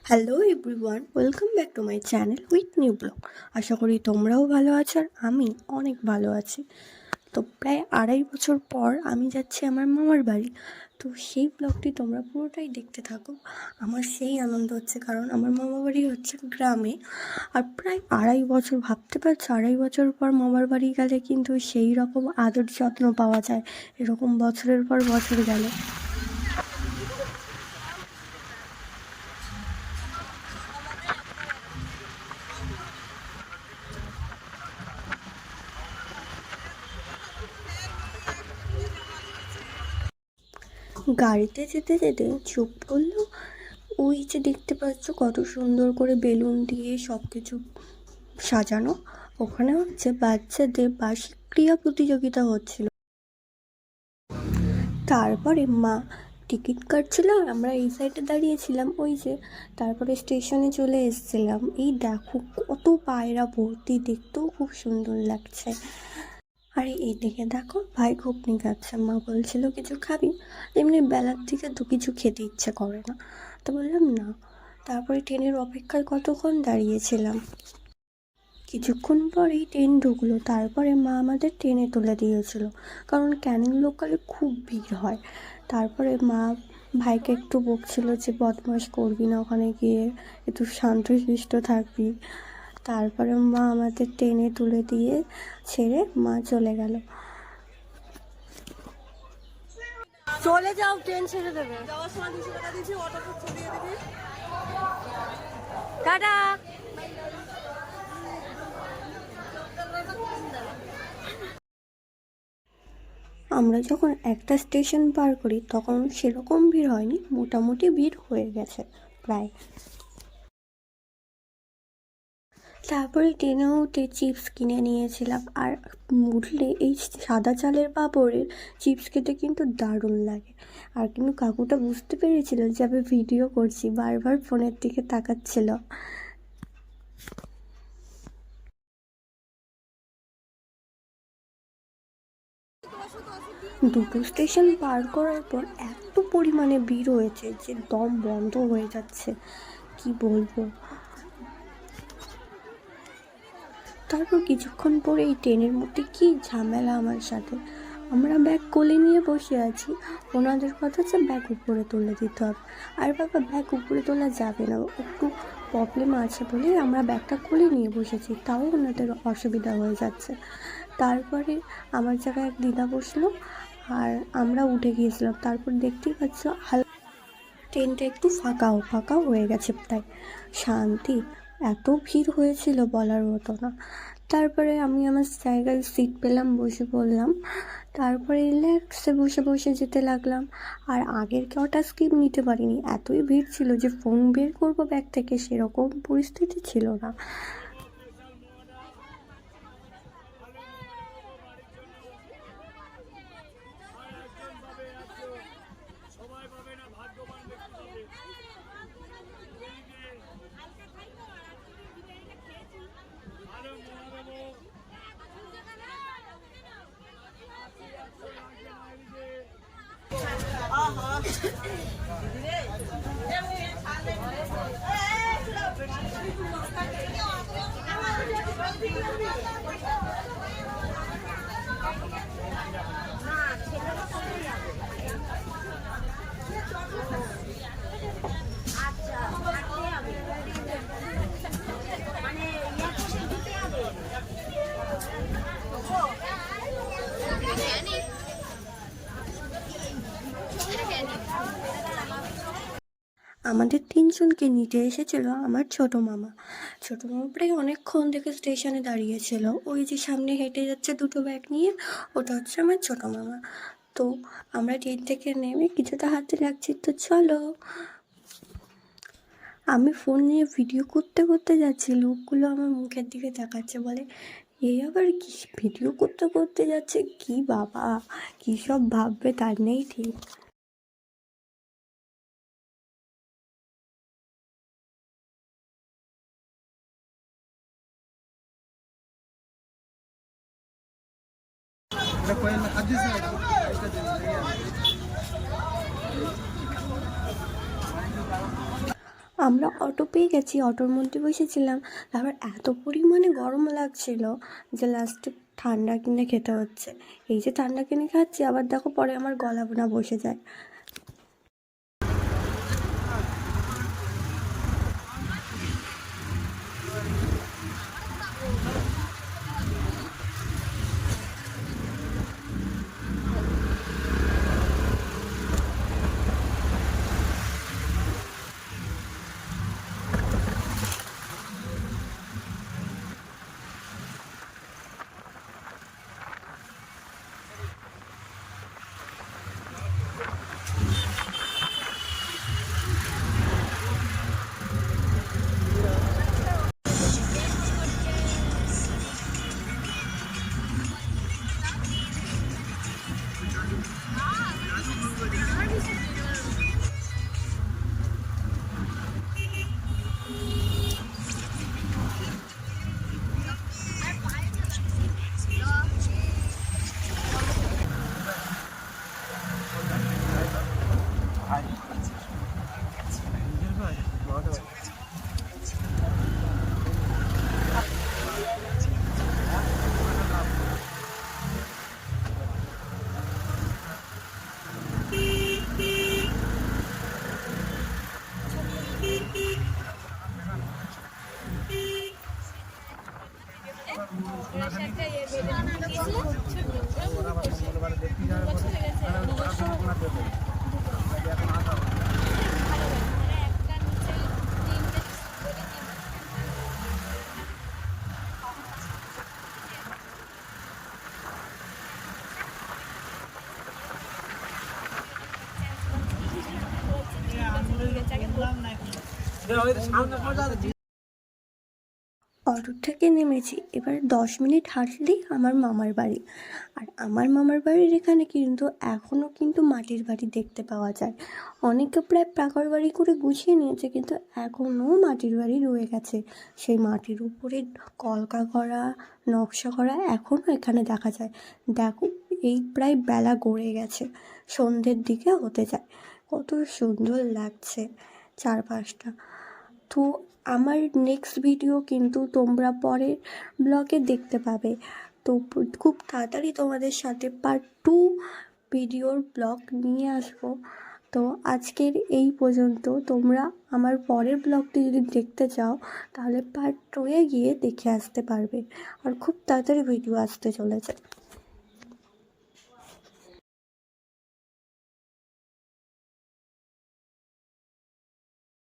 Hello everyone, welcome back to my channel with new blog. আশা করি তোমরাও ভালো আছো আর আমি অনেক ভালো আছি। তো প্রায় 2.5 বছর পর আমি যাচ্ছি আমার মামার বাড়ি। তো সেই ব্লগটি তোমরা পুরোটাই দেখতে থাকো। আমার সেই আনন্দ হচ্ছে, কারণ আমার মামা বাড়ি হচ্ছে গ্রামে। আর প্রায় 2.5 বছর, ভাবতে পারছো 2.5 বছর পর মামার বাড়ি গেলে কিন্তু সেই রকম আদর যত্ন পাওয়া যায়, এরকম বছরের পর বছর গেলে। গাড়িতে যেতে যেতে চোখ পড়লো, ওই যে দেখতে পাচ্ছ কত সুন্দর করে বেলুন দিয়ে সব কিছু সাজানো। ওখানে হচ্ছে বাচ্চাদের বার্ষিক ক্রীড়া প্রতিযোগিতা হচ্ছিল। তারপরে মা টিকিট কাটছিল আর আমরা এই সাইডে দাঁড়িয়েছিলাম, ওই যে। তারপরে স্টেশনে চলে এসেছিলাম। এই দেখো কত পায়রা ভর্তি, দেখতেও খুব সুন্দর লাগছে। আর এইদিকে দেখো ভাই ঘুগনি খাচ্ছে। মা বলছিল কিছু খাবি, এমনি বেলার দিকে তো কিছু খেতে ইচ্ছে করে না, তো বললাম না। তারপরে ট্রেনের অপেক্ষায় কতক্ষণ দাঁড়িয়েছিলাম। কিছুক্ষণ পরেই ট্রেন ঢুকলো। তারপরে মা আমাদের ট্রেনে তুলে দিয়েছিল, কারণ ক্যানিং লোকালে খুব ভিড় হয়। তারপরে মা ভাইকে একটু বকছিল যে বদমাশ করবি না, ওখানে গিয়ে একটু শান্তশিষ্ট থাকবি। তারপরে মা আমাদের ট্রেনে তুলে দিয়ে ছেড়ে মা চলে গেল। চলে যাও, ট্রেন ছেড়ে দেবে। যাওয়ার সময় 200 টাকা দিয়েছি, অটো খরচা দিয়ে দিবি। টাটা। আমরা যখন একটা স্টেশন পার করি তখন সেরকম ভিড় হয়নি, মোটামুটি ভিড় হয়ে গেছে প্রায়। তারপরে ট্রেনে উঠে চিপস কিনে নিয়েছিলাম। আর উঠলে এই সাদা চালের পাঁপড়ের চিপস খেতে কিন্তু দারুণ লাগে। আর কিন্তু কাকুটা বুঝতে পেরেছিল যে আমি ভিডিও করছি, বারবার ফোনের দিকে তাকাচ্ছিল। দুটো স্টেশন পার করার পর এত পরিমাণে ভিড় হয়েছে যে দম বন্ধ হয়ে যাচ্ছে, কি বলবো। তারপর কিছুক্ষণ পরে এই ট্রেনের মধ্যে কি ঝামেলা আমার সাথে। আমরা ব্যাগ কোলে নিয়ে বসে আছি, ওনাদের কথা হচ্ছে ব্যাগ উপরে তুলে দিতে হবে। আর বাবা ব্যাগ উপরে তোলা যাবে না, একটু প্রবলেম আছে বলে আমরা ব্যাগটা কোলে নিয়ে বসেছি, তাও ওনাদের অসুবিধা হয়ে যাচ্ছে। তারপরে আমার জায়গায় এক দিদা বসলো আর আমরা উঠে গিয়েছিলাম। তারপর দেখতেই পাচ্ছ ট্রেনটা একটু ফাঁকাও ফাঁকাও হয়ে গেছে, তাই শান্তি। এত ভিড় হয়েছিল বলার মতো না। তারপরে আমি আমার জায়গায় সিট পেলাম, বসে পড়লাম। তারপরে রিল্যাক্সে বসে বসে যেতে লাগলাম। আর আগের কটা স্কিপ নিতে পারিনি, এতই ভিড় ছিল যে ফোন বের করবো ব্যাগ থেকে সেরকম পরিস্থিতি ছিল না। আমাদের তিনজনকে নিতে এসেছিল আমার ছোটো মামা। ছোটো মামা প্রায় অনেকক্ষণ থেকে স্টেশনে দাঁড়িয়েছিল। ওই যে সামনে হেঁটে যাচ্ছে দুটো ব্যাগ নিয়ে, ওটা হচ্ছে আমার ছোটো মামা। তো আমরা ট্রেন থেকে নেমে কিছুটা হাতে লাগছি, তো চলো। আমি ফোন নিয়ে ভিডিও করতে করতে যাচ্ছি, লোকগুলো আমার মুখের দিকে তাকাচ্ছে, বলে এই আবার কি ভিডিও করতে করতে যাচ্ছে, কি বাবা কী সব ভাববে তার নেই ঠিক। আমরা অটো পেয়ে গেছি, অটোর মধ্যে বসেছিলাম। তারপর এত পরিমাণে গরম লাগছিল যে লাস্টে ঠান্ডা কিনে খেতে হচ্ছে। এই যে ঠান্ডা কিনে খাচ্ছি, আবার দেখো পরে আমার গলা বোনা বসে যায়। অটো থেকে নেমেছি, এবার 10 মিনিট হাঁটলেই আমার মামার বাড়ি। আর আমার মামার বাড়ির এখানে কিন্তু এখনও কিন্তু মাটির বাড়ি দেখতে পাওয়া যায়। অনেকে প্রায় পাকার বাড়ি করে গুছিয়ে নিয়েছে, কিন্তু এখনও মাটির বাড়ি রয়ে গেছে। সেই মাটির উপরে কলকা করা, নকশা করা এখনও এখানে দেখা যায়। দেখো, এই প্রায় বেলা গড়ে গেছে, সন্ধ্যের দিকে হতে যায়। কত সুন্দর লাগছে চারপাশটা। তো আমার নেক্সট ভিডিও কিন্তু তোমরা পরের ব্লগে দেখতে পাবে। তো খুব তাড়াতাড়ি তোমাদের সাথে পার্ট 2 ভিডিওর ব্লগ নিয়ে আসবো। তো আজকের এই পর্যন্ত। তোমরা আমার পরের ব্লগটি যদি দেখতে চাও তাহলে পার্ট 2-এ গিয়ে দেখে আসতে পারবে। আর খুব তাড়াতাড়ি ভিডিও আসতে চলেছে।